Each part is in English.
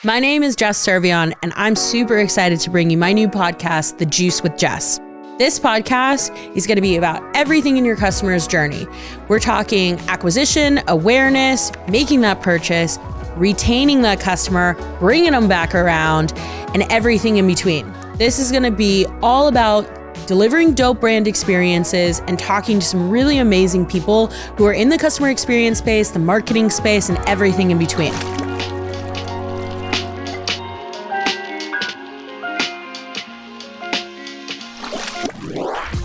My name is Jess Cervellon, and I'm super excited to bring you my new podcast, The Juice with Jess. This podcast is going to be about everything in your customer's journey. We're talking acquisition, awareness, making that purchase, retaining that customer, bringing them back around, and everything in between. This is going to be all about delivering dope brand experiences and talking to some really amazing people who are in the customer experience space, the marketing space, and everything in between.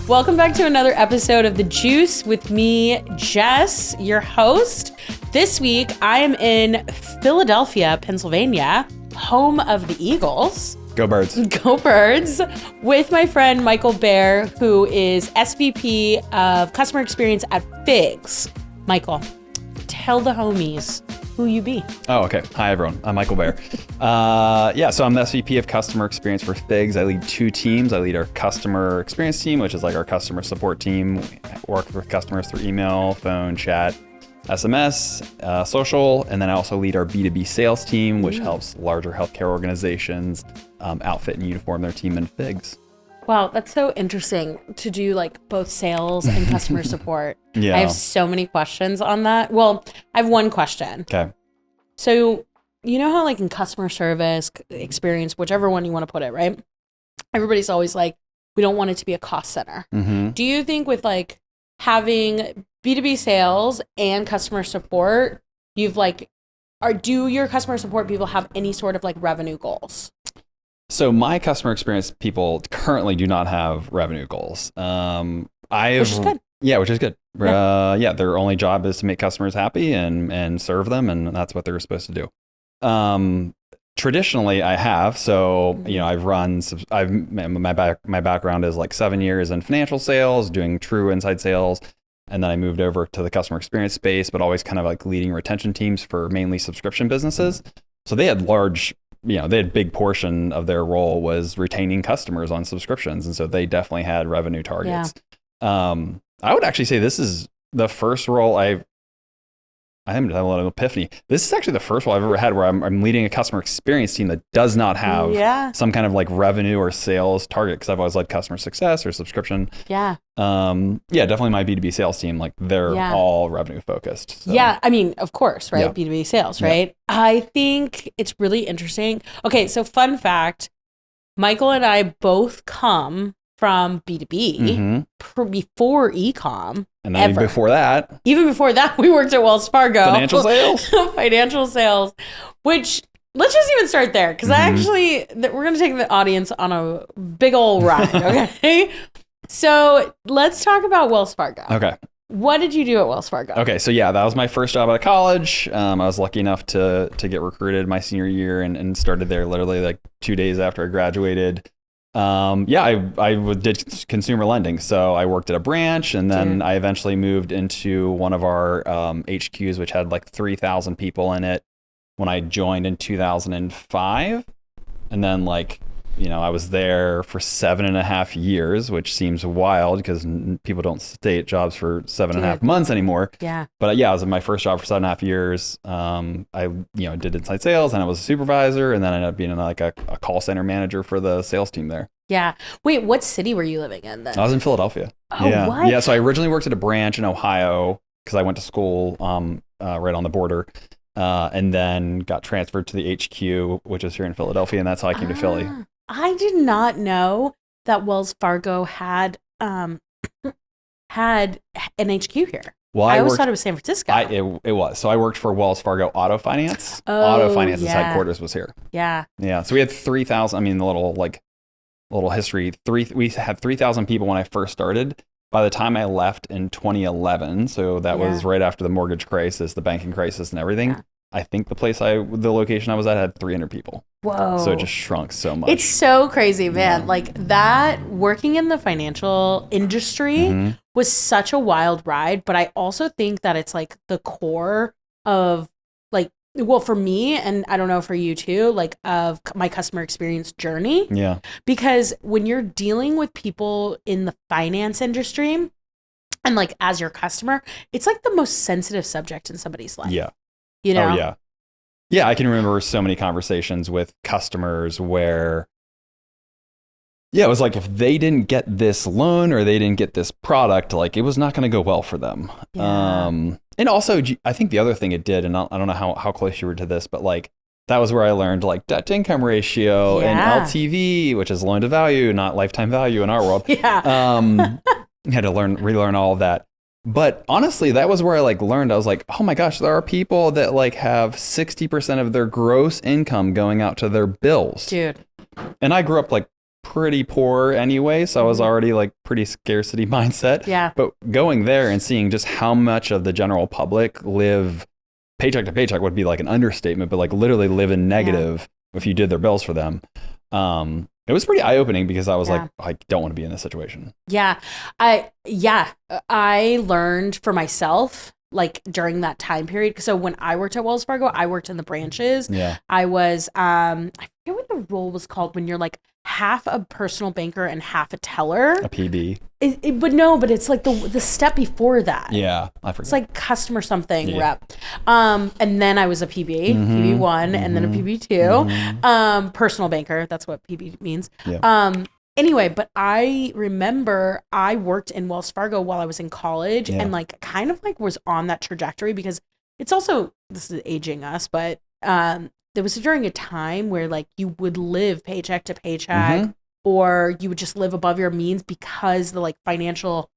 Welcome back to another episode of The Juice with me, Jess, your host. This week, I am in Philadelphia, Pennsylvania, home of the Eagles. Go Birds. Go Birds, with my friend Michael Bair, who is SVP of Customer Experience at FIGS. Michael, tell the homies who you be. Oh, okay. Hi, everyone. I'm Michael Bair. So I'm the SVP of Customer Experience for FIGS. I lead two teams. I lead our Customer Experience team, which is like our customer support team. Work with customers through email, phone, chat, SMS, social. And then I also lead our B2B sales team, which helps larger healthcare organizations outfit and uniform their team in FIGS. Wow, that's so interesting to do like both sales and customer support. Yeah. I have so many questions on that. Well, I have one question. Okay. So, you know how like in customer service, experience, whichever one you want to put it, right? Everybody's always like, we don't want it to be a cost center. Mm-hmm. Do you think with like having B2B sales and customer support, do your customer support people have any sort of like revenue goals? So my customer experience people currently do not have revenue goals. Which is good. Yeah, which is good. Yeah. Their only job is to make customers happy and serve them, and that's what they're supposed to do. Traditionally, I have. So, my background is like 7 years in financial sales, doing true inside sales. And then I moved over to the customer experience space, but always kind of like leading retention teams for mainly subscription businesses. So they had big portion of their role was retaining customers on subscriptions. And so they definitely had revenue targets. Yeah. I would actually say this is the first role I haven't had a lot of epiphany. This is actually the first role I've ever had where I'm leading a customer experience team that does not have some kind of like revenue or sales target, because I've always led customer success or subscription. Yeah. Definitely my B2B sales team, like they're all revenue focused. So. Yeah. I mean, of course, right? Yeah. B2B sales, right? Yeah. I think it's really interesting. Okay. So fun fact, Michael and I both come from B2B before e-com. And then even before that, we worked at Wells Fargo. Financial sales? Financial sales, which let's just even start there. Because we're going to take the audience on a big old ride. Okay. So let's talk about Wells Fargo. Okay. What did you do at Wells Fargo? Okay. So that was my first job out of college. I was lucky enough to get recruited my senior year and started there literally like 2 days after I graduated. I did consumer lending. So I worked at a branch, and then I eventually moved into one of our HQs, which had like 3,000 people in it when I joined in 2005. And then I was there for 7.5 years, which seems wild because people don't stay at jobs for 7.5 months anymore. Yeah. But it was my first job for 7.5 years. I did inside sales, and I was a supervisor, and then I ended up being like a call center manager for the sales team there. Yeah. Wait, what city were you living in then? I was in Philadelphia. Oh, yeah. what? Yeah. So I originally worked at a branch in Ohio because I went to school right on the border. And then got transferred to the HQ, which is here in Philadelphia, and that's how I came to Philly. I did not know that Wells Fargo had an HQ here. Well, I always thought it was San Francisco. It was. So I worked for Wells Fargo Auto Finance. Oh, Auto Finance's headquarters was here. Yeah. Yeah. So we had 3,000. I mean, the little history. We had 3,000 people when I first started. By the time I left in 2011, so that was right after the mortgage crisis, the banking crisis, and everything. Yeah. I think the location I was at had 300 people. Whoa. So it just shrunk so much. It's so crazy, man. Yeah. Like that, working in the financial industry was such a wild ride. But I also think that it's like the core of for me, and I don't know for you too, of my customer experience journey. Yeah. Because when you're dealing with people in the finance industry and as your customer, it's like the most sensitive subject in somebody's life. Yeah. You know? Oh, yeah. Yeah, I can remember so many conversations with customers where, yeah, it was like if they didn't get this loan or they didn't get this product, like it was not going to go well for them. Yeah. And also, I think the other thing it did, and I don't know how close you were to this, but like that was where I learned like debt to income ratio and LTV, which is loan to value, not lifetime value in our world. Yeah. Had to relearn all of that. But honestly, that was where I like learned. I was like, oh my gosh, there are people that like have 60% of their gross income going out to their bills. Dude. And I grew up like pretty poor anyway, so I was already like pretty scarcity mindset. Yeah. But going there and seeing just how much of the general public live paycheck to paycheck would be like an understatement, but like literally live in negative if you did their bills for them. It was pretty eye-opening because I was like, I don't want to be in this situation. Yeah. I learned for myself like during that time period. So when I worked at Wells Fargo, I worked in the branches. Yeah. I was, I forget what the role was called when you're like half a personal banker and half a teller. A PB. But it's like the step before that. Yeah, I forgot. It's like customer something rep. And then I was a PB, PB1, and then a PB2. Personal banker, that's what PB means. Yeah. Anyway, but I remember I worked in Wells Fargo while I was in college and like kind of like was on that trajectory because it's also, this is aging us, but there was during a time where like you would live paycheck to paycheck or you would just live above your means because the like financial,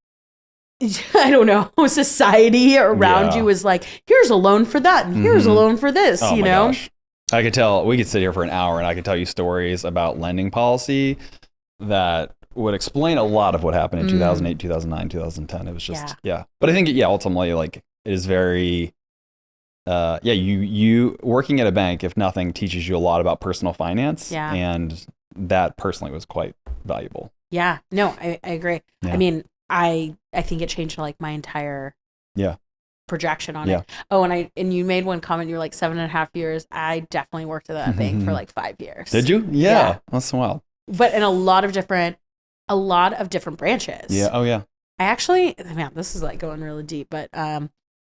I don't know, society around you was like, here's a loan for that and here's a loan for this, oh you my know? Gosh. I could tell, we could sit here for an hour and I could tell you stories about lending policy that would explain a lot of what happened in 2008, 2009, 2010. It was just, But I think, ultimately, like, it is very, you working at a bank, if nothing, teaches you a lot about personal finance. Yeah. And that personally was quite valuable. Yeah. No, I agree. Yeah. I mean, I think it changed like my entire projection on it. Oh, and you made one comment, you were like 7.5 years. I definitely worked at that bank for like 5 years. Did you? Yeah. That's wild. But in a lot of different branches. Yeah. Oh yeah. I actually, man, this is like going really deep, but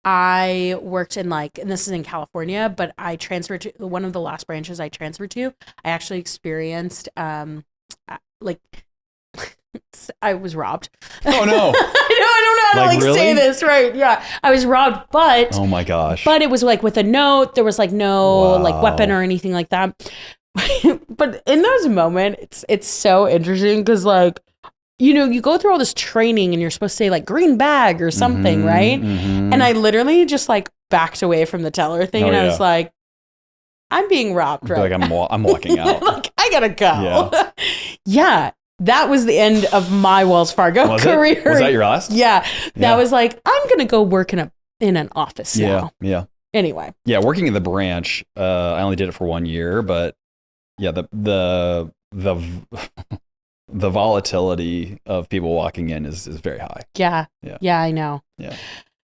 I worked in like, and this is in California, but I transferred to one of the last branches I transferred to. I actually experienced like I was robbed. Oh no. I don't know how to really say this right. Yeah. I was robbed, but oh my gosh. But it was like with a note. There was like no like weapon or anything like that. But in those moments, it's so interesting because like, you know, you go through all this training and you're supposed to say like green bag or something, right? And I literally just like backed away from the teller thing and I was like, I'm being robbed right like I'm walking out. like, I gotta go. Yeah. That was the end of my Wells Fargo career. Was that your last? Yeah. That was like, I'm going to go work in an office now. Yeah. Anyway. Yeah. Working in the branch, I only did it for 1 year, but yeah, the volatility of people walking in is very high. Yeah. I know. Yeah.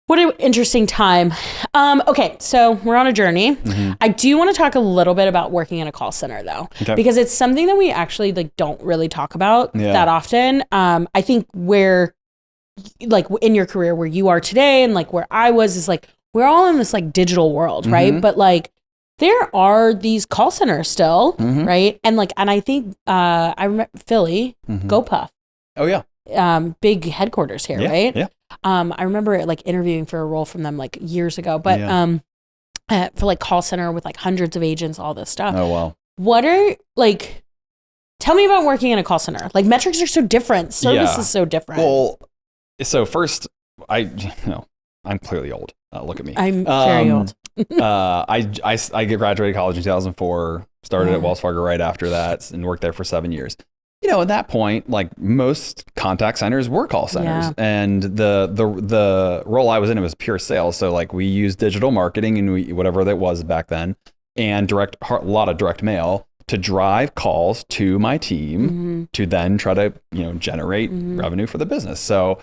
What an interesting time. Okay, so we're on a journey. I do want to talk a little bit about working in a call center though, because it's something that we actually like don't really talk about that often. I think where like in your career where you are today and like where I was is like, we're all in this like digital world, right? But like, there are these call centers still, right? And like, and I think I remember Philly, GoPuff. Oh yeah. Big headquarters here, right? Yeah. I remember like interviewing for a role from them like years ago, but for like call center with like hundreds of agents, all this stuff. Oh wow. What are like? Tell me about working in a call center. Like metrics are so different, service is so different. Well, so first, I'm clearly old. Look at me. I'm very old. I graduated college in 2004, started at Wells Fargo right after that and worked there for 7 years. You know, at that point, like most contact centers were call centers and the role I was in, it was pure sales. So like we used digital marketing and whatever that was back then and a lot of direct mail to drive calls to my team to then try to, generate revenue for the business. So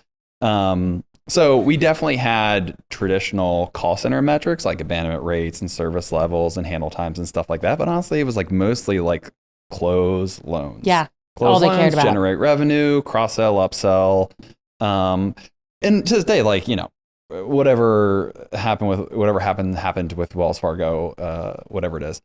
we definitely had traditional call center metrics like abandonment rates and service levels and handle times and stuff like that. But honestly, it was like mostly like close loans. Yeah. Close all they loans, cared about. Generate revenue, cross-sell, upsell. And to this day, like, whatever happened with Wells Fargo, whatever it is.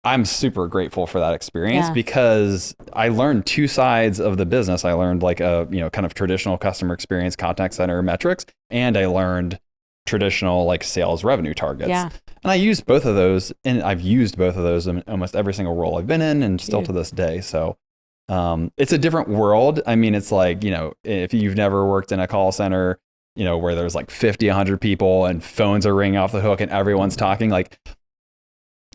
I'm super grateful for that experience because I learned two sides of the business. I learned like a, kind of traditional customer experience contact center metrics, and I learned traditional like sales revenue targets. Yeah. And I used both of those, and I've used both of those in almost every single role I've been in, and still to this day. So it's a different world. I mean, it's like, if you've never worked in a call center, where there's like 50, 100 people and phones are ringing off the hook and everyone's talking, like,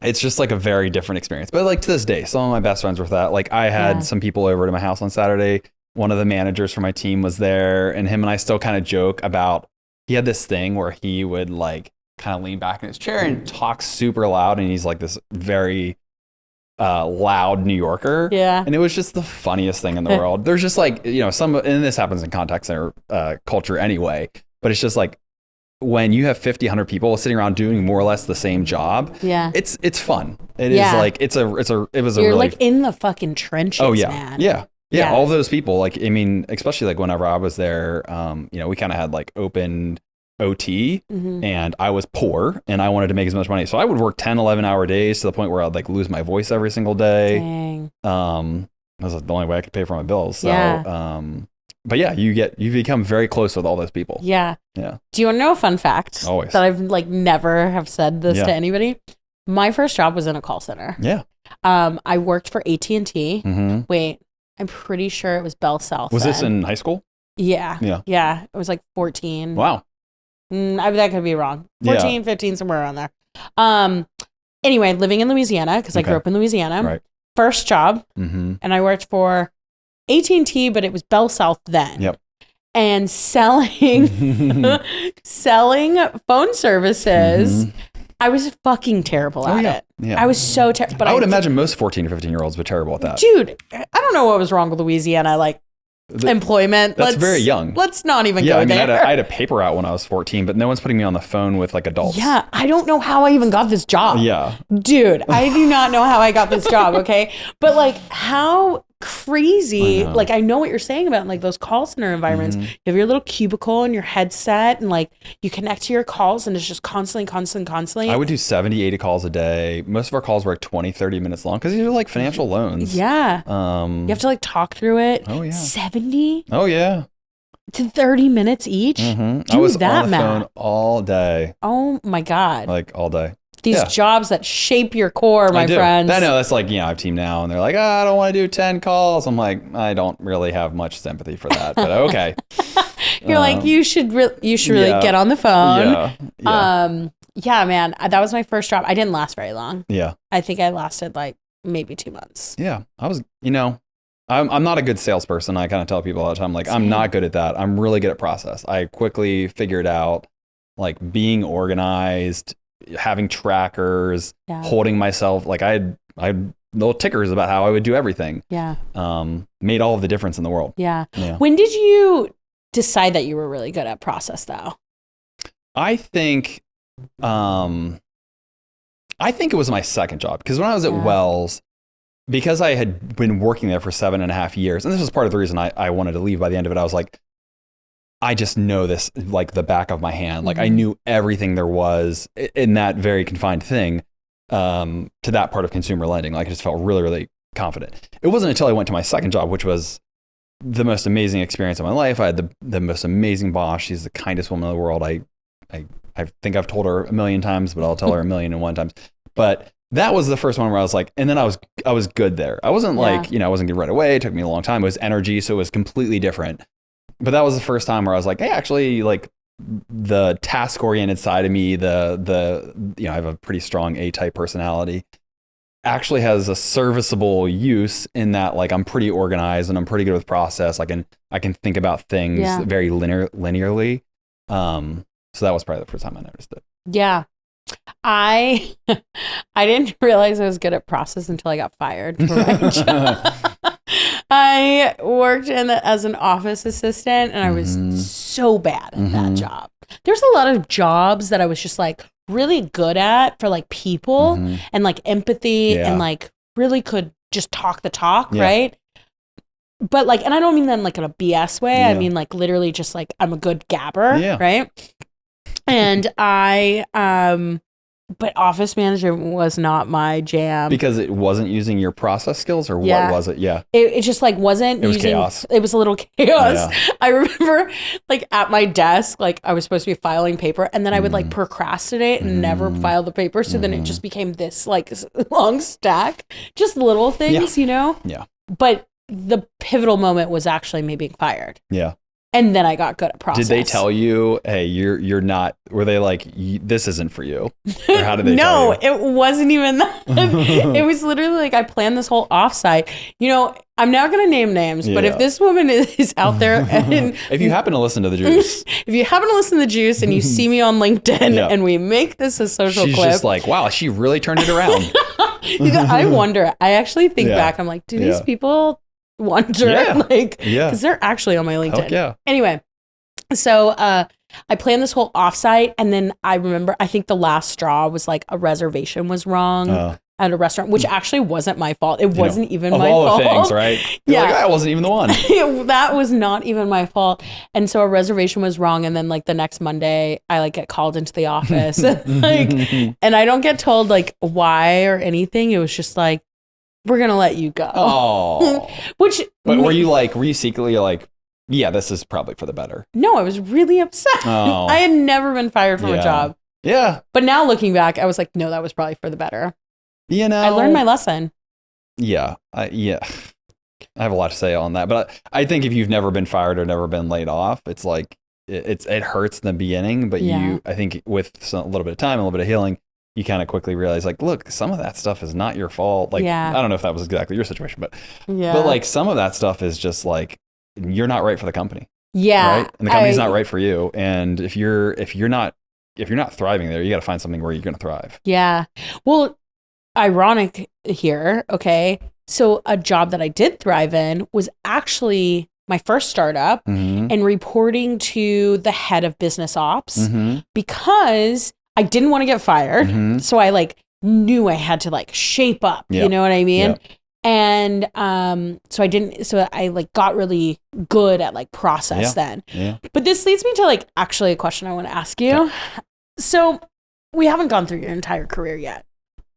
it's just like a very different experience. But like to this day, some of my best friends were with that. Like I had some people over to my house on Saturday. One of the managers for my team was there, and him and I still kind of joke about, he had this thing where he would like kind of lean back in his chair and talk super loud. And he's like this very loud New Yorker. Yeah. And it was just the funniest thing in the world. There's just like, and this happens in contact center culture anyway, but it's just like, when you have 50, 100 people sitting around doing more or less the same job, it's fun. It is like, you're like in the fucking trenches, man. Yeah. All of those people, like, I mean, especially like whenever I was there, we kind of had like open OT, and I was poor and I wanted to make as much money. So I would work 10, 11 hour days to the point where I'd like lose my voice every single day. Dang. That was the only way I could pay for my bills. So, but yeah, you become very close with all those people. Yeah. Yeah. Do you want to know a fun fact? Always. That I've like never have said this to anybody? My first job was in a call center. Yeah. I worked for AT&T. Wait, I'm pretty sure it was Bell South. Was this in high school? Yeah. Yeah. Yeah. It was like 14. Wow. That could be wrong. 14, 15, somewhere around there. Anyway, living in Louisiana, because I grew up in Louisiana. Right. First job. And I worked for AT&T, but it was Bell South then. Yep. And selling phone services. I was fucking terrible at it. Yeah. I was so terrible. But I would imagine most 14 or 15-year-olds were terrible at that. Dude, I don't know what was wrong with Louisiana. Like, employment. That's very young. Let's not even go there. I had a paper out when I was 14, but no one's putting me on the phone with like adults. Yeah. I don't know how I even got this job. Yeah. Dude, I do not know how I got this job. Okay. But like how crazy, like I know what you're saying about like those call center environments. You have your little cubicle and your headset and like you connect to your calls and it's just constantly. I would do 70, 80 calls a day. Most of our calls were like 20, 30 minutes long because these are like financial loans. Yeah. You have to like talk through it. Oh yeah. 70? Oh yeah. To 30 minutes each? Dude, I was on the phone all day. Oh my God. Like all day. These jobs that shape your core, my friends. I know, that's like, I have a team now and they're like, I don't want to do 10 calls. I'm like, I don't really have much sympathy for that, but okay. You're like, you should really get on the phone. Yeah, man, that was my first job. I didn't last very long. Yeah. I think I lasted like maybe 2 months. Yeah. I was, I'm not a good salesperson. I kind of tell people all the time, like, I'm not good at that. I'm really good at process. I quickly figured out like being organized, having trackers, holding myself, like I had little tickers about how I would do everything. Yeah. Made all of the difference in the world. Yeah. When did you decide that you were really good at process though? I think it was my second job because when I was at Wells, because I had been working there for 7.5 years, and this was part of the reason I wanted to leave by the end of it, I was like, I just know this like the back of my hand. Like I knew everything there was in that very confined thing to that part of consumer lending. Like I just felt really, really confident. It wasn't until I went to my second job, which was the most amazing experience of my life. I had the most amazing boss. She's the kindest woman in the world. I think I've told her 1,000,000 times, but I'll tell her 1,000,001 times. But that was the first one where I was like, and then I was good there. I wasn't like, I wasn't good right away. It took me a long time. It was energy. So it was completely different. But that was the first time where I was like, hey, actually, like the task-oriented side of me, I have a pretty strong A-type personality, actually has a serviceable use in that, like, I'm pretty organized and I'm pretty good with process. I can think about things very linearly. So that was probably the first time I noticed it. Yeah. I didn't realize I was good at process until I got fired from my job. I worked as an office assistant and I was so bad at that job. There's a lot of jobs that I was just like really good at for like people and like empathy and like really could just talk the talk, right? But like, and I don't mean that in like in a BS way. I mean like literally just like I'm a good gabber, right? And but office management was not my jam. Because it wasn't using your process skills, or Yeah. what was it? Yeah. It just like wasn't It was using, chaos. It was a little chaos. Yeah. I remember like at my desk, like I was supposed to be filing paper, and then I would like procrastinate and never file the paper. So then it just became this like long stack, just little things, you know? Yeah. But the pivotal moment was actually me being fired. Yeah. And then I got good at process. Did they tell you, hey, you're not, were they like, this isn't for you? Or how did they tell you? No, it wasn't even that. It was literally like I planned this whole offsite. You know, I'm not going to name names, but if this woman is out there and if you happen to listen to the Juice, if you happen to listen to the Juice and you see me on LinkedIn and we make this a social she's clip. just like, wow, she really turned it around. I wonder, I actually think back, I'm like, do these people wonder? Like, because they're actually on my LinkedIn. Heck yeah. Anyway, so I planned this whole offsite, and then I remember, I think the last straw was like a reservation was wrong at a restaurant, which actually wasn't my fault. It wasn't even my fault. Of all the things, right? You're like, I wasn't even the one. That was not even my fault. And so a reservation was wrong, and then like the next Monday, I like get called into the office, like, and I don't get told like why or anything. It was just like, we're gonna let you go. Oh, but were you secretly like, yeah, this is probably for the better? No, I was really upset. Oh. I had never been fired from a job. Yeah. But now looking back, I was like, no, that was probably for the better. You know, I learned my lesson. Yeah. I have a lot to say on that, but I think if you've never been fired or never been laid off, it's like, it hurts in the beginning, but I think with a little bit of time, a little bit of healing, you kind of quickly realize like, look, some of that stuff is not your fault. Like, I don't know if that was exactly your situation, but like some of that stuff is just like, you're not right for the company. Yeah. Right? And the company's not right for you. And if you're not thriving there, you got to find something where you're going to thrive. Yeah. Well, ironic here. Okay. So a job that I did thrive in was actually my first startup and reporting to the head of business ops because I didn't want to get fired. So I like knew I had to like shape up, you know what I mean? And so I like got really good at like process then. But this leads me to like actually a question I want to ask you. So we haven't gone through your entire career yet,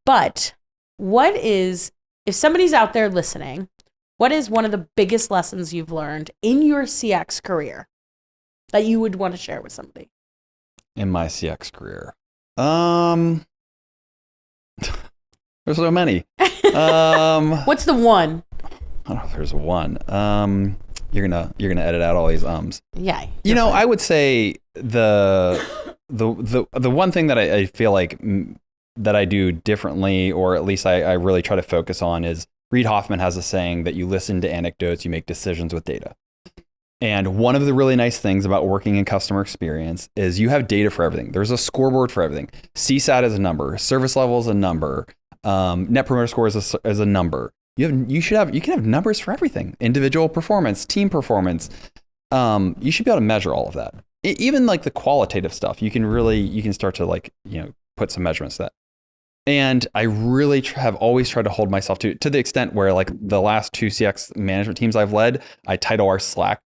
but if somebody's out there listening, what is one of the biggest lessons you've learned in your CX career that you would want to share with somebody? In my CX career? There's so many. What's the one? I don't know if there's one. You're gonna edit out all these ums. Yeah. You know, fine. I would say the one thing that I feel like that I do differently, or at least I really try to focus on, is Reid Hoffman has a saying that you listen to anecdotes, you make decisions with data. And one of the really nice things about working in customer experience is you have data for everything. There's a scoreboard for everything. CSAT is a number. Service level is a number. Net promoter score is a number. You can have numbers for everything. Individual performance, team performance. You should be able to measure all of that. Even like the qualitative stuff, you can start to like, put some measurements to that. And I really have always tried to hold myself to the extent where like the last 2 CX management teams I've led, I title our Slack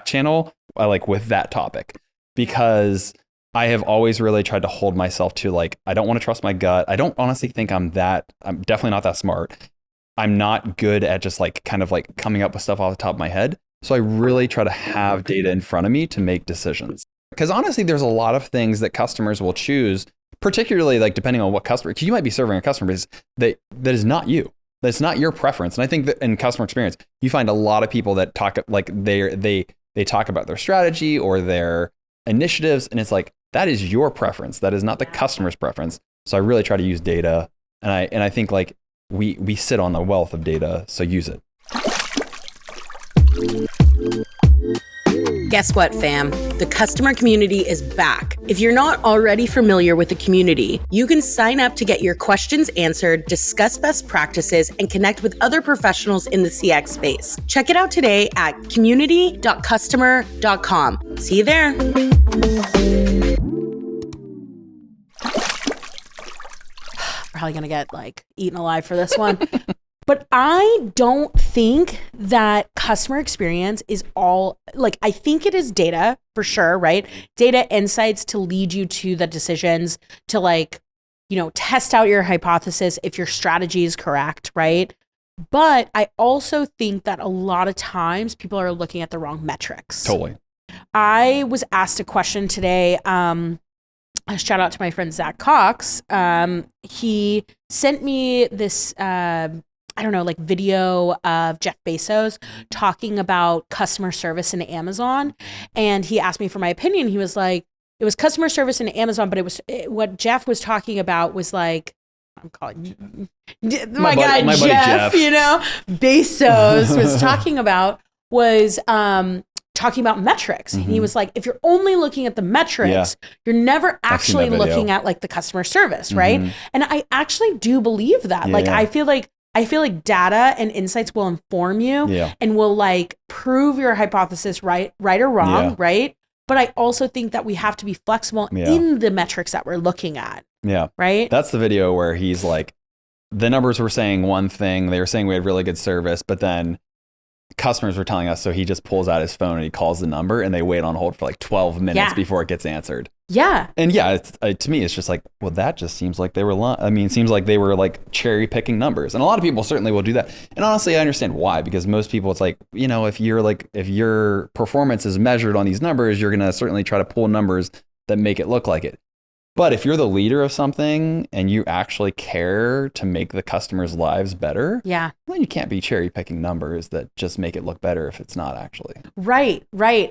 channel like with that topic, because I have always really tried to hold myself to like, I don't want to trust my gut. I don't honestly think I'm definitely not that smart. I'm not good at just like kind of like coming up with stuff off the top of my head. So I really try to have data in front of me to make decisions. Because honestly, there's a lot of things that customers will choose, particularly like depending on what customer, because you might be serving a customer base that is not you. That's not your preference. And I think that in customer experience, you find a lot of people that talk like they talk about their strategy or their initiatives, and it's like, that is your preference. That is not the customer's preference. So I really try to use data, and I think like we sit on a wealth of data, so use it. Guess what, fam? The customer community is back. If you're not already familiar with the community, you can sign up to get your questions answered, discuss best practices, and connect with other professionals in the CX space. Check it out today at community.customer.com. See you there. Probably gonna get like eaten alive for this one. But I don't think that customer experience is all, like, I think it is data, for sure, right? Data insights to lead you to the decisions, to like, you know, test out your hypothesis if your strategy is correct, right? But I also think that a lot of times people are looking at the wrong metrics. Totally. I was asked a question today. A shout out to my friend Zach Cox. He sent me this, I don't know, like video of Jeff Bezos talking about customer service in Amazon. And he asked me for my opinion. He was like, it was customer service in Amazon, but what Jeff was talking about was like, I'm calling my guy Jeff, you know, Bezos was talking about was, talking about metrics. And he was like, if you're only looking at the metrics, you're never actually looking at like the customer service, right? And I actually do believe that. Like, I feel like data and insights will inform you and will like prove your hypothesis right or wrong, right? But I also think that we have to be flexible in the metrics that we're looking at. Yeah. Right? That's the video where he's like, the numbers were saying one thing, they were saying we had really good service, but then customers were telling us, so he just pulls out his phone and he calls the number and they wait on hold for like 12 minutes before it gets answered. Yeah. And it's, to me, it's just like, well, that just seems like they were, it seems like they were like cherry picking numbers. And a lot of people certainly will do that. And honestly, I understand why, because most people, it's like, you know, if your performance is measured on these numbers, you're going to certainly try to pull numbers that make it look like it. But if you're the leader of something and you actually care to make the customers' lives better, then you can't be cherry picking numbers that just make it look better if it's not actually. Right.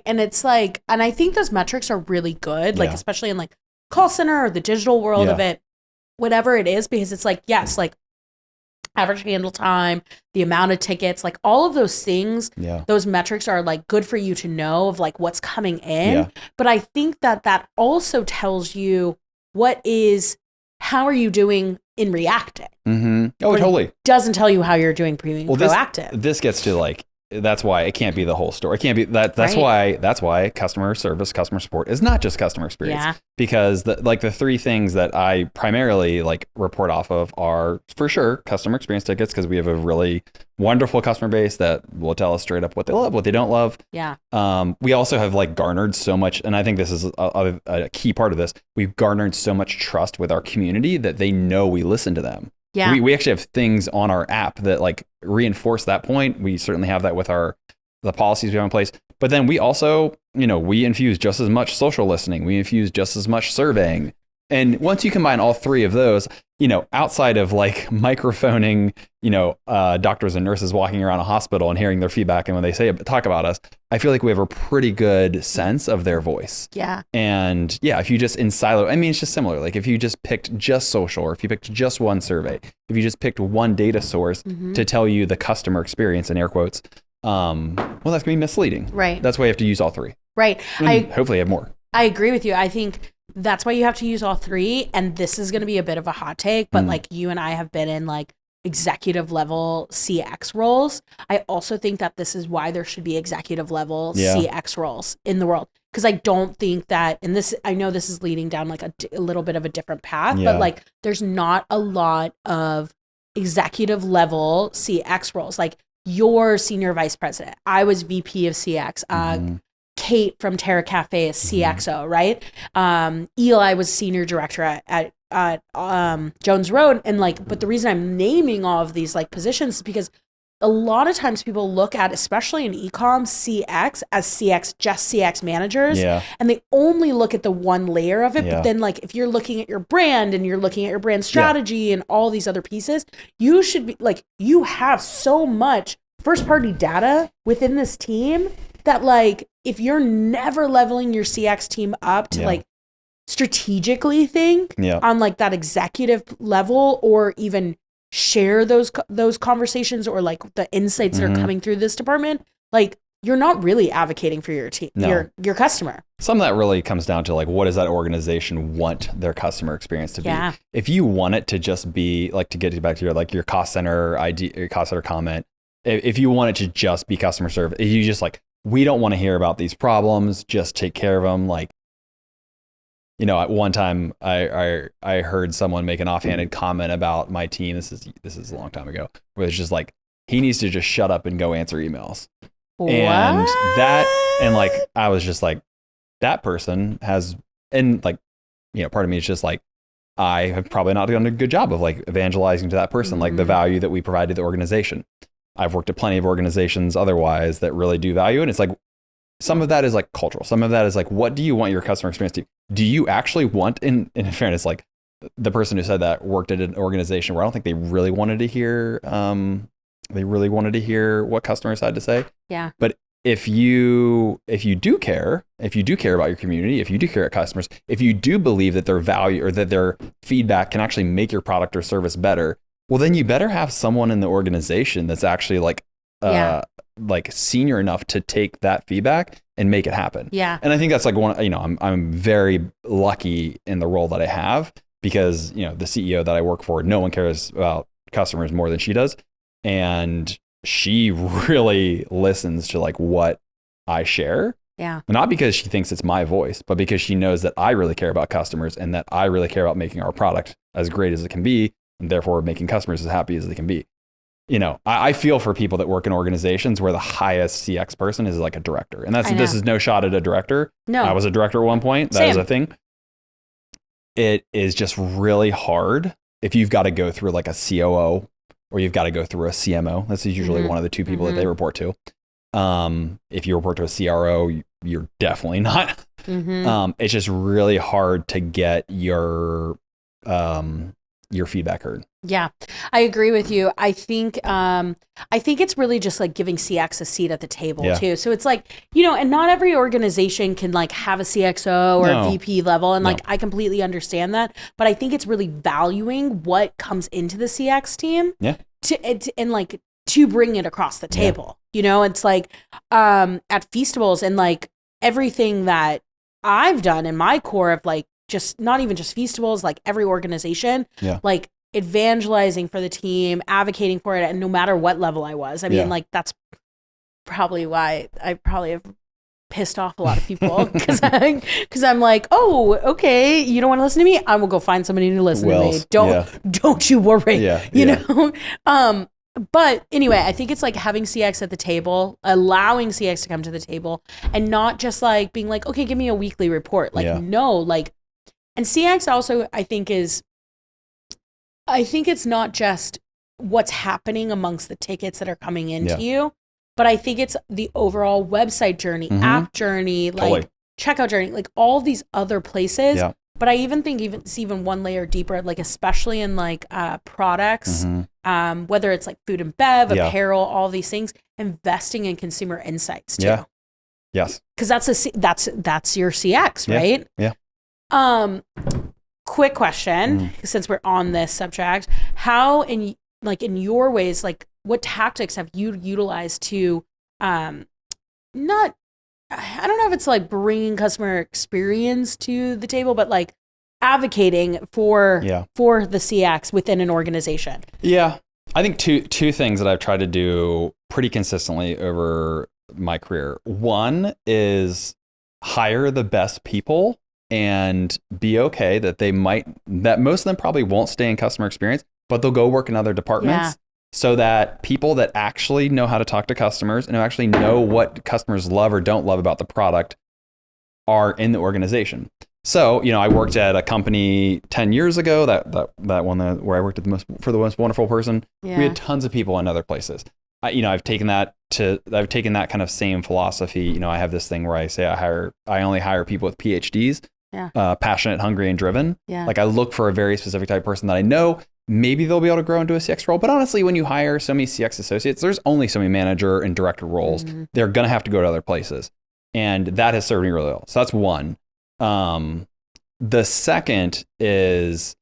And it's like, and I think those metrics are really good, like especially in like call center or the digital world of it, whatever it is, because it's like, yes, like average handle time, the amount of tickets, like all of those things, those metrics are like good for you to know of like what's coming in. But I think that also tells you how are you doing in reacting? Oh, totally. It doesn't tell you how you're doing proactive. This gets to like, that's why it can't be the whole story. It can't be that. That's why customer service, customer support is not just customer experience. Because the three things that I primarily like report off of are for sure customer experience tickets, because we have a really wonderful customer base that will tell us straight up what they love, what they don't love. We also have like garnered so much, and I think this is a key part of this. We've garnered so much trust with our community that they know we listen to them. We actually have things on our app that like reinforce that point. We certainly have that with the policies we have in place. But then we also, you know, we infuse just as much social listening. We infuse just as much surveying. And once you combine all three of those, you know, outside of like microphoning, you know, doctors and nurses walking around a hospital and hearing their feedback, and when they talk about us, I feel like we have a pretty good sense of their voice. And if you just in silo, I mean, it's just similar. Like if you just picked just social, or if you picked just one survey, if you just picked one data source to tell you the customer experience in air quotes, well, that's gonna be misleading. That's why you have to use all three. And hopefully have more. I agree with you. I think that's why you have to use all three. And this is going to be a bit of a hot take, but like you and I have been in like executive level CX roles. I also think that this is why there should be executive level CX roles in the world. Because I don't think that, and this, I know this is leading down like a little bit of a different path, but like there's not a lot of executive level CX roles. Like you're senior vice president. I was VP of CX. Kate from Terra Cafe is CXO, right? Eli was senior director at Jones Road. And like, but the reason I'm naming all of these like positions is because a lot of times people look at, especially in e-com, CX as CX, just CX managers. And they only look at the one layer of it. But then like, if you're looking at your brand and you're looking at your brand strategy and all these other pieces, you should be like, you have so much first party data within this team that like, if you're never leveling your CX team up to like strategically think on like that executive level, or even share those conversations or like the insights that are coming through this department, like you're not really advocating for your team, your customer. Some of that really comes down to like, what does that organization want their customer experience to be? If you want it to just be like, to get back to your cost center your cost center comment, if you want it to just be customer service, if you just like, we don't want to hear about these problems, just take care of them. Like, you know, at one time I heard someone make an offhanded comment about my team. This is a long time ago, where it's just like, he needs to just shut up and go answer emails. What? And like, I was just like, that person has, and like, part of me is just like, I have probably not done a good job of like evangelizing to that person, like the value that we provide to the organization. I've worked at plenty of organizations otherwise that really do value. And it's like, some of that is like cultural. Some of that is like, what do you want your customer experience to be? Do you actually want, in fairness, like the person who said that worked at an organization where I don't think they really wanted to hear, what customers had to say. Yeah. But if you do care about your community, if you do care about customers, if you do believe that their value or that their feedback can actually make your product or service better, well, then you better have someone in the organization that's actually like senior enough to take that feedback and make it happen. Yeah. And I think that's like I'm very lucky in the role that I have because, the CEO that I work for, no one cares about customers more than she does. And she really listens to like what I share. Yeah. Not because she thinks it's my voice, but because she knows that I really care about customers and that I really care about making our product as great as it can be, and therefore making customers as happy as they can be. I feel for people that work in organizations where the highest CX person is like a director. And this is no shot at a director. No. I was a director at one point. That is a thing. It is just really hard if you've got to go through like a COO or you've got to go through a CMO. This is usually one of the two people that they report to. If you report to a CRO, you're definitely not. It's just really hard to get your feedback heard. Yeah, I agree with you. I think it's really just like giving CX a seat at the table too. So it's like, and not every organization can like have a CXO or a VP level. And like, I completely understand that, but I think it's really valuing what comes into the CX team to bring it across the table. It's like, at Feastables and like everything that I've done in my core of like, just not even just Feastables, like every organization, like evangelizing for the team, advocating for it, and no matter what level I was. I mean, like that's probably why I probably have pissed off a lot of people because I'm like, oh, okay, you don't want to listen to me? I will go find somebody to listen to me. Don't you worry. You know? But anyway, I think it's like having CX at the table, allowing CX to come to the table, and not just like being like, okay, give me a weekly report. Like, no, like, and CX also, I think it's not just what's happening amongst the tickets that are coming into you, but I think it's the overall website journey, app journey, like checkout journey, like all these other places. But I even think it's even one layer deeper, like especially in like products, whether it's like food and bev, apparel, all these things, investing in consumer insights too. Yes. Because that's your CX, right? Quick question, since we're on this subject, how in your ways, like what tactics have you utilized to not, I don't know if it's like bringing customer experience to the table, but like advocating for the CX within an organization? Yeah. I think two things that I've tried to do pretty consistently over my career. One is hire the best people and be okay that most of them probably won't stay in customer experience, but they'll go work in other departments. So that people that actually know how to talk to customers and who actually know what customers love or don't love about the product are in the organization. So, I worked at a company 10 years ago, that one where I worked for the most wonderful person. We had tons of people in other places. I've taken that kind of same philosophy. I have this thing where I say I only hire people with PhDs, passionate, hungry, and driven. Like I look for a very specific type of person that I know maybe they'll be able to grow into a CX role. But honestly, when you hire so many CX associates, there's only so many manager and director roles. They're going to have to go to other places. And that has served me really well. So that's one. The second is,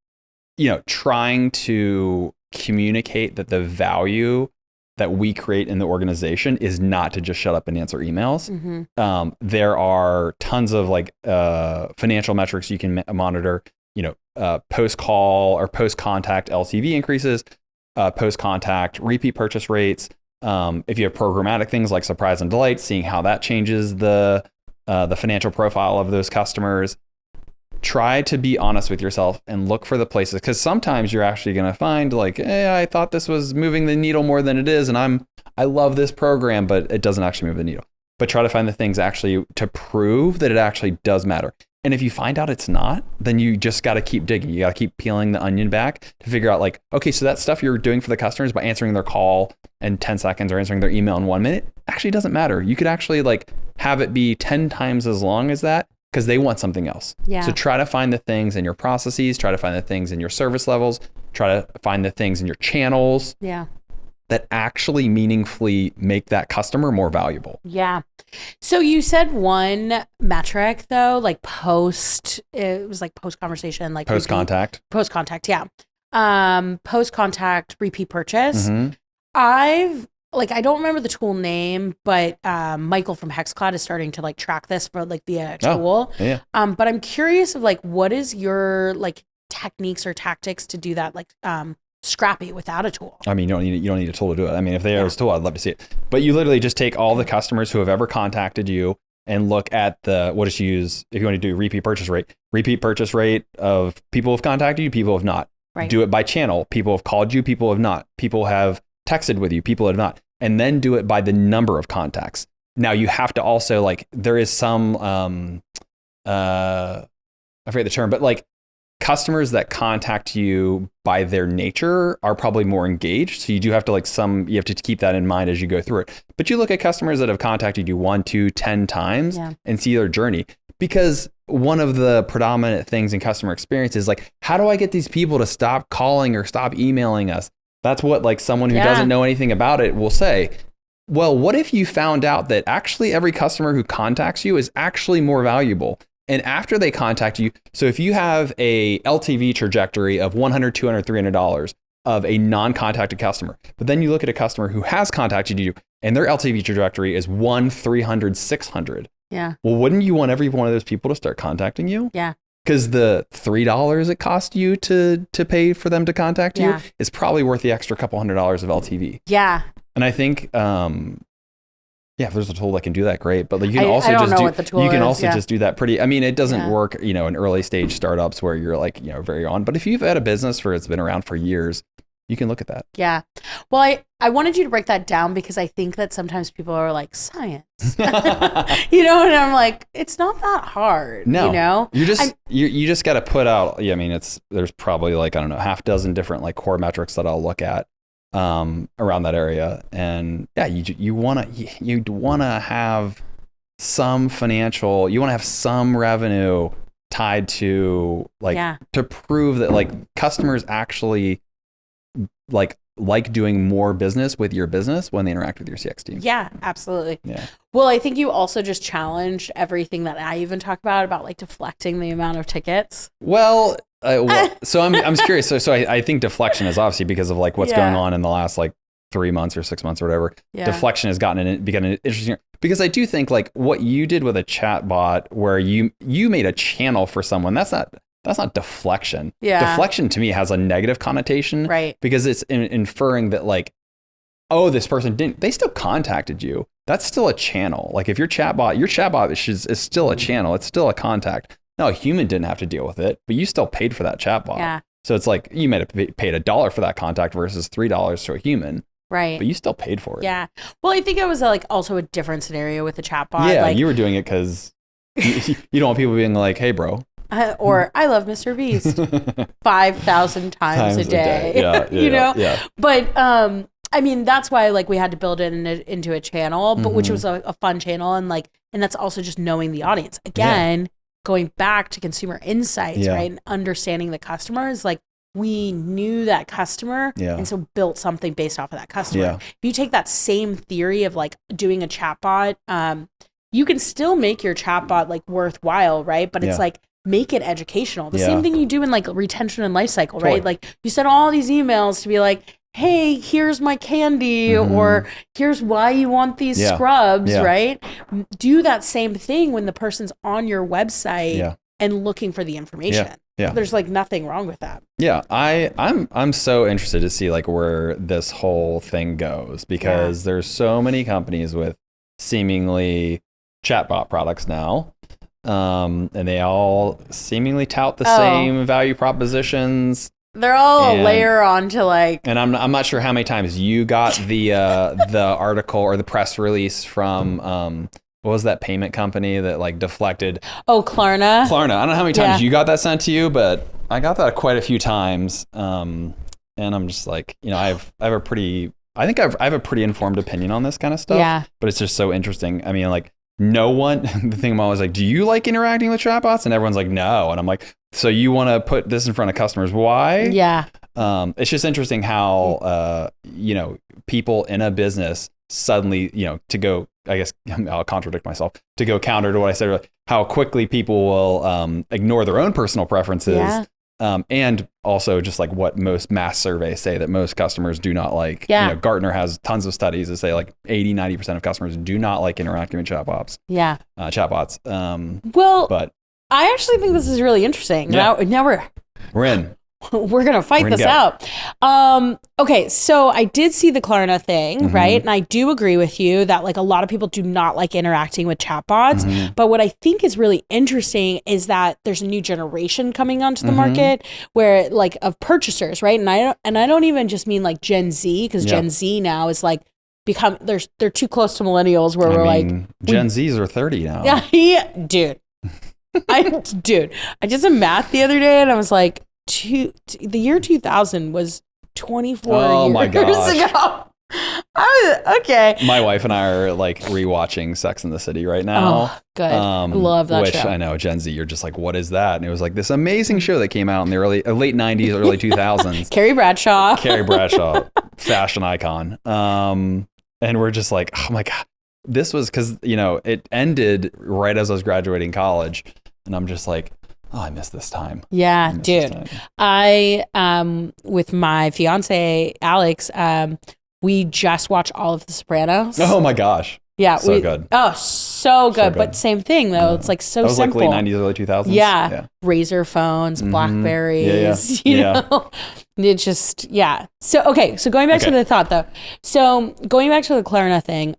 trying to communicate that the value that we create in the organization is not to just shut up and answer emails. There are tons of like financial metrics you can monitor, post-call or post-contact LTV increases, post-contact repeat purchase rates. If you have programmatic things like surprise and delight, seeing how that changes the financial profile of those customers. Try to be honest with yourself and look for the places, because sometimes you're actually going to find like, hey, I thought this was moving the needle more than it is, and I love this program, but it doesn't actually move the needle. but try to find the things actually to prove that it actually does matter. And if you find out it's not, then you just got to keep digging. You got to keep peeling the onion back to figure out like, okay, so that stuff you're doing for the customers by answering their call in 10 seconds or answering their email in 1 minute actually doesn't matter. You could actually like have it be 10 times as long as that because they want something else. Yeah. So try to find the things in your processes, try to find the things in your service levels, try to find the things in your channels. Yeah. That actually meaningfully make that customer more valuable. Yeah. So you said one metric though, like it was like post conversation, like post contact. Post contact, yeah. Post contact repeat purchase. Mm-hmm. I don't remember the tool name, but Michael from HexCloud is starting to like track this for like via tool. Yeah. But I'm curious of like what is your like techniques or tactics to do that like scrappy without a tool? I mean, you don't need a tool to do it. I mean, if there was a tool, I'd love to see it. But you literally just take all the customers who have ever contacted you and look at if you want to do repeat purchase rate of people who have contacted you, people who have not. Right. Do it by channel. People have called you, people have not. People have texted with you, people have not. And then do it by the number of contacts. Now you have to also like, there is some, I forget the term, but like, customers that contact you by their nature are probably more engaged. So you do have to you have to keep that in mind as you go through it. But you look at customers that have contacted you 1, 2, 10 times and see their journey. Because one of the predominant things in customer experience is like, how do I get these people to stop calling or stop emailing us? That's what like someone who doesn't know anything about it will say. Well, what if you found out that actually every customer who contacts you is actually more valuable? And after they contact you, so if you have a LTV trajectory of $100, $200, $300 of a non-contacted customer, but then you look at a customer who has contacted you and their LTV trajectory is 100, 300, 600. Yeah. Well, wouldn't you want every one of those people to start contacting you? Yeah. Because the $3 it cost you to pay for them to contact you is probably worth the extra couple $100s of LTV. Yeah. And I think, if there's a tool that can do that, great. But like, you can also just do that pretty. I mean, it doesn't work, in early stage startups where you're like, very on. But if you've had a business where it's been around for years, you can look at that. Yeah. Well, I wanted you to break that down because I think that sometimes people are like, science, and I'm like, it's not that hard. No, you just got to put out. I mean, there's probably like, I don't know, half dozen different like core metrics that I'll look at around that area. And you want to have some financial, you want to have some revenue tied to to prove that like customers actually like doing more business with your business when they interact with your CX team. Yeah, absolutely. Yeah. Well, I think you also just challenged everything that I even talked about like deflecting the amount of tickets. Well, so I'm curious. So I think deflection is obviously because of like what's going on in the last like 3 months or 6 months or whatever. Yeah. Deflection has become interesting because I do think like what you did with a chatbot where you made a channel for someone, that's not deflection. Yeah. Deflection to me has a negative connotation, right? Because it's inferring that like, oh, this person they still contacted you. That's still a channel. Like if your chatbot is still a channel. It's still a contact. No, a human didn't have to deal with it, but you still paid for that chatbot. Yeah. So it's like you might have paid $1 for that contact versus $3 to a human. Right. But you still paid for it. Yeah. Well, I think it was like also a different scenario with the chatbot. Yeah, you were doing it because you don't want people being like, hey, bro. Or I love Mr. Beast 5,000 times a day. Yeah, Yeah. But I mean, that's why like we had to build it into a channel, but which was a fun channel, and that's also just knowing the audience. Again, going back to consumer insights, right? And understanding the customers, like we knew that customer and so built something based off of that customer. Yeah. If you take that same theory of like doing a chatbot, you can still make your chatbot like worthwhile, right? But it's like make it educational. The same thing you do in like retention and life cycle, right? Like you send all these emails to be like, hey, here's my candy, or here's why you want these scrubs, right? Do that same thing when the person's on your website and looking for the information. Yeah. There's like nothing wrong with that. Yeah. I'm so interested to see like where this whole thing goes because there's so many companies with seemingly chatbot products now. And they all seemingly tout the same value propositions. They're all a layer onto like. And I'm not sure how many times you got the article or the press release from what was that payment company that like deflected? Oh, Klarna. I don't know how many times you got that sent to you, but I got that quite a few times. And I'm just like, you know, I have a pretty informed opinion on this kind of stuff. Yeah. But it's just so interesting. I mean, like no one, the thing I'm always like, do you like interacting with chatbots? And everyone's like, no. And I'm like, so you want to put this in front of customers? Why? Yeah. It's just interesting how, you know, people in a business suddenly, you know, to go, I guess I'll contradict myself, to go counter to what I said, like, how quickly people will ignore their own personal preferences. Yeah. And also just like what most mass surveys say that most customers do not like. Yeah. You know, Gartner has tons of studies that say like 80-90% of customers do not like interacting with chatbots. Yeah. Chatbots. But I actually think this is really interesting. Yeah. Now we're in. We're going to fight this out. Okay, so I did see the Klarna thing, right? And I do agree with you that like a lot of people do not like interacting with chatbots. But what I think is really interesting is that there's a new generation coming onto the market where like of purchasers, right? And I don't even just mean like Gen Z, because Gen Z now is like they're too close to millennials where like Gen Zs are 30 now. Yeah, dude. I did some math the other day and I was like, the year 2000 was 24 my years gosh. ago. Okay. My wife and I are like rewatching Sex and the City right now. Oh, good. I love that which show. I know, Gen Z, you're just like, what is that? And it was like this amazing show that came out in the late 90s, early 2000s. Carrie Bradshaw, fashion icon. And we're just like, oh my God. This was because, you know, it ended right as I was graduating college. And I'm just like, oh, I miss this time. Yeah, dude. I, with my fiance, Alex, we just watched all of The Sopranos. Oh my gosh. Yeah. So good. Oh, so good. But same thing though. It's like so simple. That was like late 90s, early 2000s. Yeah. Razor phones, Blackberries, you know, it just, yeah. So, okay. So going back to the thought though. So going back to the Klarna thing,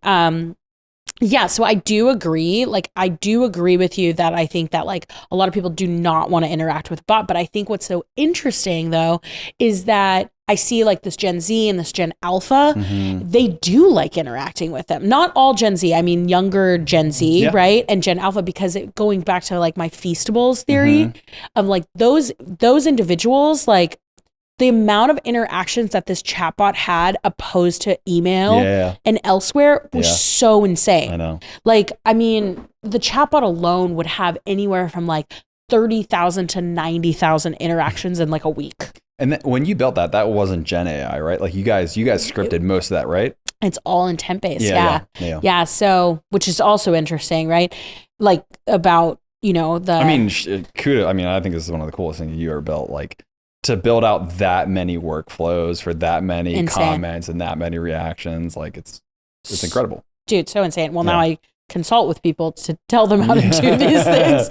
yeah, so I do agree. Like, I do agree with you that I think that like a lot of people do not want to interact with a bot. But I think what's so interesting though is that I see like this Gen Z and this Gen Alpha, they do like interacting with them. Not all Gen Z, I mean younger Gen Z, right? And Gen Alpha, because going back to like my Feastables theory of like those individuals, like the amount of interactions that this chatbot had opposed to email and elsewhere was so insane. I know. Like, I mean, the chatbot alone would have anywhere from like 30,000 to 90,000 interactions in like a week. And when you built that wasn't Gen AI, right? Like you guys scripted most of that, right? It's all intent based. Yeah. So, which is also interesting, right? Like about, you know, I mean, kudos. I mean, I think this is one of the coolest things you ever built. Like, to build out that many workflows for that many comments and that many reactions, like it's incredible. Dude, so insane. Well, now I consult with people to tell them how to do these things.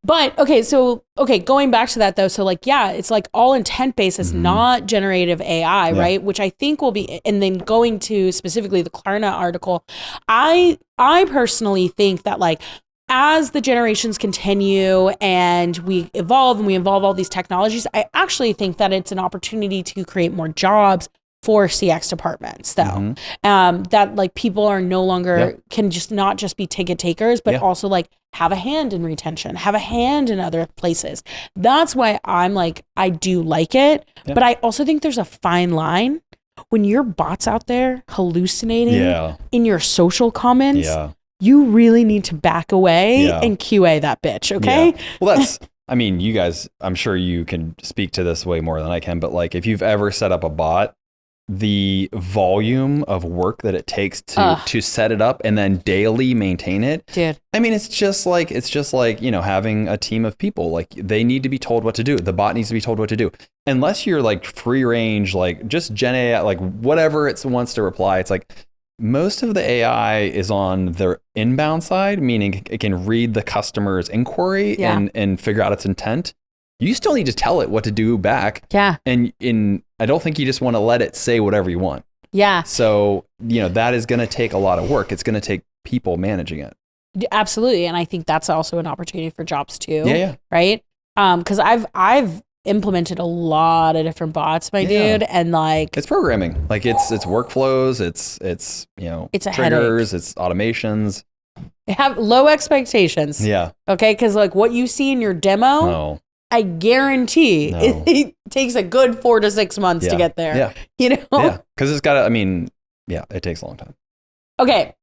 But okay, going back to that though. So like, yeah, it's like all intent based. It's not generative AI, right? Which I think will be, and then going to specifically the Klarna article, I personally think that like, as the generations continue and we evolve all these technologies, I actually think that it's an opportunity to create more jobs for CX departments though. That like people are no longer, can just not just be ticket takers, but also like have a hand in retention, have a hand in other places. That's why I'm like, I do like it, but I also think there's a fine line when your bot's out there hallucinating in your social comments. You really need to back away and QA that bitch, okay? Yeah. Well, I mean, you guys, I'm sure you can speak to this way more than I can, but like if you've ever set up a bot, the volume of work that it takes to set it up and then daily maintain it. Dude. I mean, it's just like, you know, having a team of people, like they need to be told what to do. The bot needs to be told what to do. Unless you're like free range, like just Gen AI, like whatever it wants to reply, it's like, most of the AI is on the inbound side, meaning it can read the customer's inquiry and figure out its intent. You still need to tell it what to do back. Yeah. And I don't think you just want to let it say whatever you want. Yeah. So, you know, that is going to take a lot of work. It's going to take people managing it. Absolutely. And I think that's also an opportunity for jobs too. Yeah. Right? Because I've implemented a lot of different bots, my dude, and like it's programming, like it's workflows, it's you know, it's a triggers, headache. it's automations. Have low expectations. Yeah. Okay. Because like what you see in your demo, No. I guarantee it takes a good 4 to 6 months to get there. Yeah. You know? Yeah. Because it's got to, I mean, yeah, it takes a long time. Okay.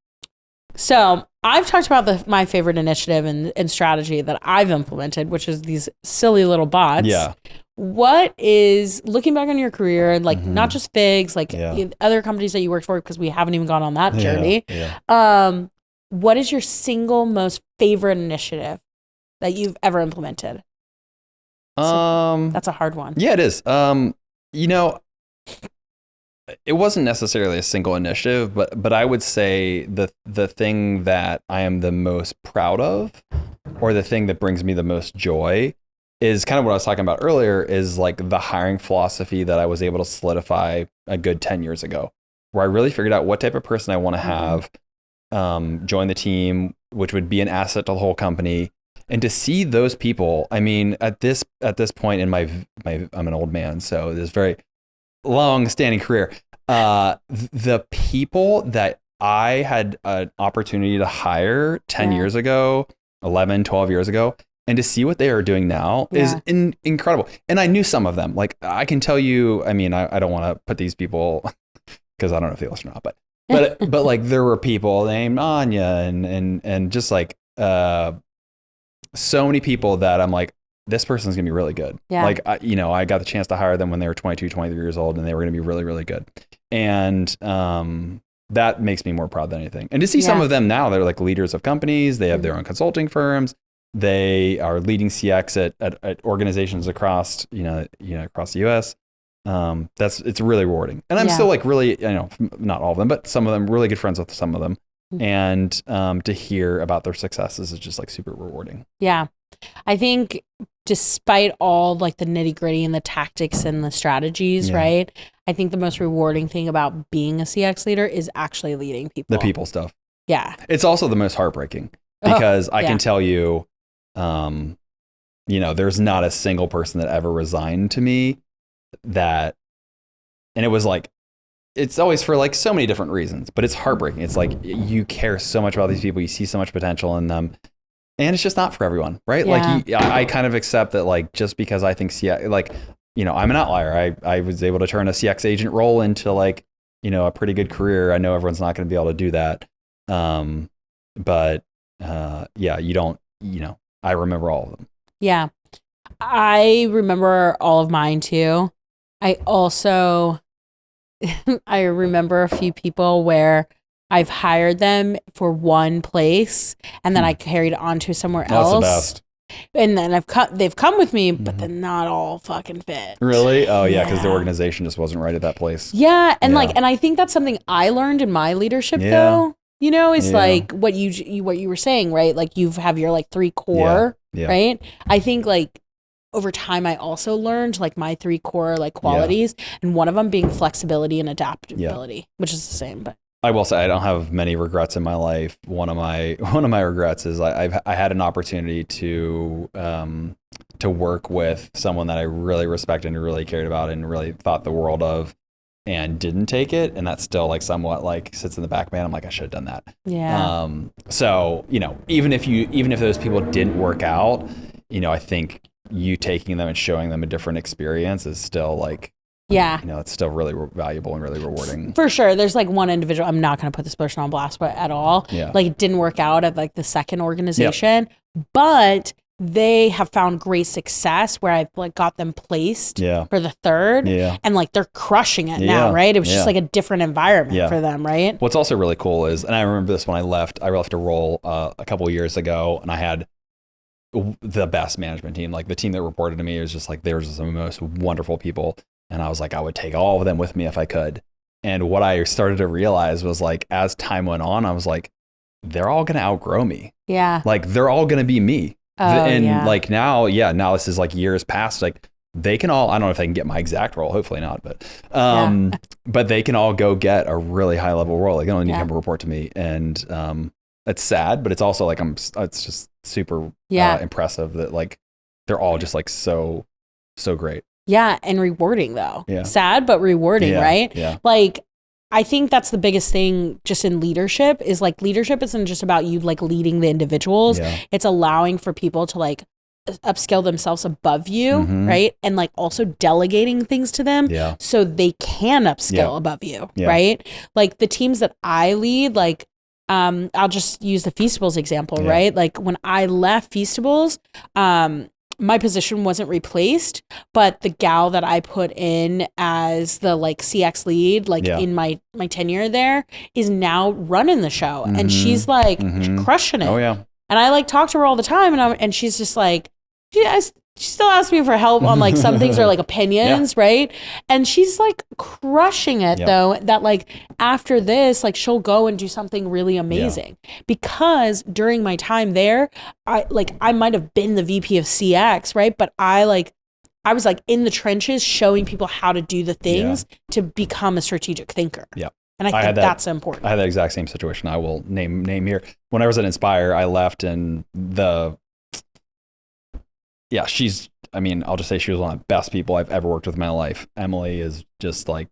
So I've talked about my favorite initiative and strategy that I've implemented, which is these silly little bots. Yeah. What is, looking back on your career, like not just FIGS, like other companies that you worked for, because we haven't even gone on that journey. Yeah. What is your single most favorite initiative that you've ever implemented? That's a hard one. Yeah, it is. You know, it wasn't necessarily a single initiative, but I would say the thing that I am the most proud of, or the thing that brings me the most joy, is kind of what I was talking about earlier, is like the hiring philosophy that I was able to solidify a good 10 years ago, where I really figured out what type of person I want to have join the team, which would be an asset to the whole company. And to see those people, I mean, at this point in my I'm an old man, so this very long standing career, the people that I had an opportunity to hire 10 years ago, 11, 12 years ago, and to see what they are doing now is incredible. And I knew some of them. Like, I can tell you, I mean, I don't want to put these people, because I don't know if they listen or not, but like there were people named Anya and just like so many people that I'm like, this person's gonna be really good. Yeah. Like, I got the chance to hire them when they were 22, 23 years old, and they were gonna be really, really good. And that makes me more proud than anything. And to see some of them now, they're like leaders of companies. They have their own consulting firms. They are leading CX at organizations across, across the US. It's really rewarding. And I'm still like really, not all of them, but some of them, really good friends with some of them. And to hear about their successes is just like super rewarding. Yeah. I think despite all like the nitty gritty and the tactics and the strategies, right? I think the most rewarding thing about being a CX leader is actually leading people. The people stuff. Yeah. It's also the most heartbreaking because I can tell you, there's not a single person that ever resigned to me and it was like, it's always for like so many different reasons, but it's heartbreaking. It's like you care so much about these people, you see so much potential in them, and it's just not for everyone, right? Yeah. Like I kind of accept that, like, just because I think CX, like, I'm an outlier. I was able to turn a CX agent role into like, a pretty good career. I know everyone's not going to be able to do that. You don't, I remember all of them. Yeah. I remember all of mine too. I also, I remember a few people where I've hired them for one place and then I carried it on to somewhere else. That's the best. And then they've come with me, but then not all fucking fit. Really? Oh yeah, because the organization just wasn't right at that place. Yeah, and and I think that's something I learned in my leadership though. Is like what you were saying, right? Like you have your like 3 core, right? I think like over time I also learned like my 3 core like qualities, and one of them being flexibility and adaptability, which is the same. But I will say I don't have many regrets in my life. One of my regrets is I had an opportunity to work with someone that I really respected and really cared about and really thought the world of, and didn't take it, and that still like somewhat like sits in the back of my mind. I'm like, I should have done that. Yeah. So even if those people didn't work out, I think you taking them and showing them a different experience is still like, it's still really valuable and really rewarding. For sure. There's like one individual, I'm not going to put this person on blast, but at all. Yeah. Like it didn't work out at like the second organization, but they have found great success where I've like got them placed for the third, and like they're crushing it now, right? It was just like a different environment for them, right? What's also really cool is, and I remember this when I left a role a couple of years ago, and I had the best management team. Like the team that reported to me was just like, they were just the most wonderful people. And I was like, I would take all of them with me if I could. And what I started to realize was like, as time went on, I was like, they're all going to outgrow me. Yeah. Like they're all going to be me. Like now this is like years past, like they can all, I don't know if they can get my exact role, hopefully not, but but they can all go get a really high level role. Like they don't need to come report to me. And it's sad, but it's also like, it's just super impressive that like, they're all just like so great. Yeah. And rewarding though. Yeah. Sad, but rewarding, right? Yeah. Like I think that's the biggest thing just in leadership is like leadership isn't just about you like leading the individuals. Yeah. It's allowing for people to like upskill themselves above you, right? And like also delegating things to them so they can upskill above you, right? Like the teams that I lead, like I'll just use the Feastables example, right? Like when I left Feastables, my position wasn't replaced, but the gal that I put in as the like CX lead, like in my tenure there, is now running the show, and she's like crushing it. Oh yeah. And I like talk to her all the time, and she's just like, she still asks me for help on like some things or like opinions, right? And she's like crushing it though, that like after this, like she'll go and do something really amazing because during my time there, I might have been the VP of CX, right? But I was like in the trenches showing people how to do the things to become a strategic thinker. Yeah. And I think that's important. I had that exact same situation. I will name here. When I was at Inspire, I left and I'll just say she was one of the best people I've ever worked with in my life. Emily is just like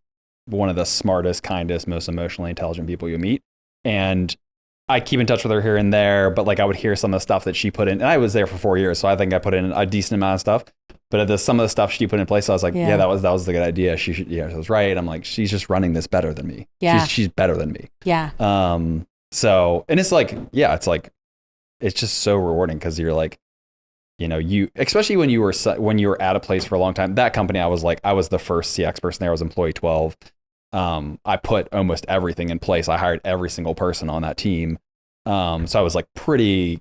one of the smartest, kindest, most emotionally intelligent people you meet. And I keep in touch with her here and there, but like I would hear some of the stuff that she put in, and I was there for 4 years. So I think I put in a decent amount of stuff, but some of the stuff she put in place, I was like, that was the good idea. She was right. I'm like, she's just running this better than me. Yeah. She's better than me. Yeah. So, and it's like, it's just so rewarding because you're like, especially when you were at a place for a long time. That company, I was the first CX person there. I was employee 12. I put almost everything in place. I hired every single person on that team. So I was like pretty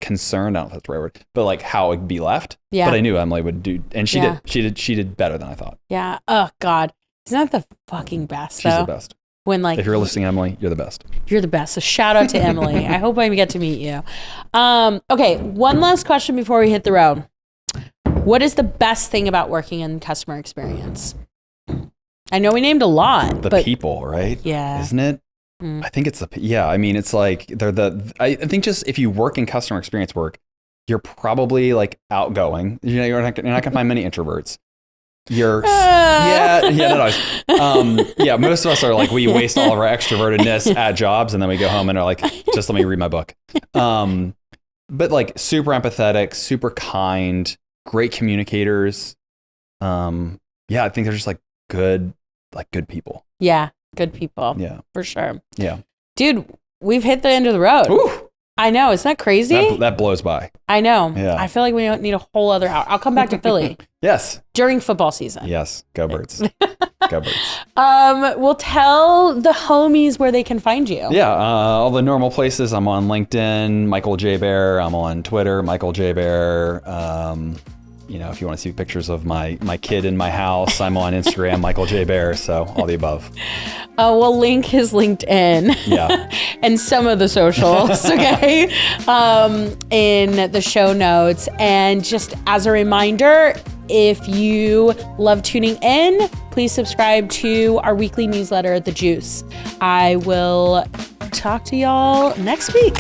concerned. I don't know if that's the right word, but like how it would be left. Yeah. But I knew Emily would do, and she did better than I thought. Yeah. Oh God, isn't that the fucking best? She's the best. When like, if you're listening, Emily, you're the best. You're the best. So shout out to Emily. I hope I get to meet you. Okay. One last question before we hit the road. What is the best thing about working in customer experience? I know we named a lot, but people, right? Yeah. Isn't it? I think it's it's like I think just if you work in customer experience work, you're probably like outgoing. You're not gonna find many introverts. Most of us are like, we waste all of our extrovertedness at jobs and then we go home and are like, just let me read my book. But like super empathetic, super kind, great communicators. I think they're just like good people. Yeah, good people. Yeah, for sure. Yeah, dude, we've hit the end of the road. Ooh. I know, isn't that crazy? That blows by. I know. Yeah. I feel like we don't need a whole other hour. I'll come back to Philly. Yes. During football season. Yes. Go Birds. Go Birds. We'll tell the homies where they can find you. Yeah. All the normal places. I'm on LinkedIn, Michael J. Bair. I'm on Twitter, Michael J. Bair. If you want to see pictures of my kid in my house, I'm on Instagram, Michael J. Bair. So all the above. We'll link his LinkedIn. Yeah. And some of the socials, okay, in the show notes. And just as a reminder, if you love tuning in, please subscribe to our weekly newsletter, The Juice. I will talk to y'all next week.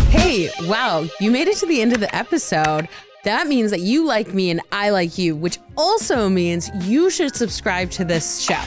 Hey, wow, you made it to the end of the episode. That means that you like me and I like you, which also means you should subscribe to this show.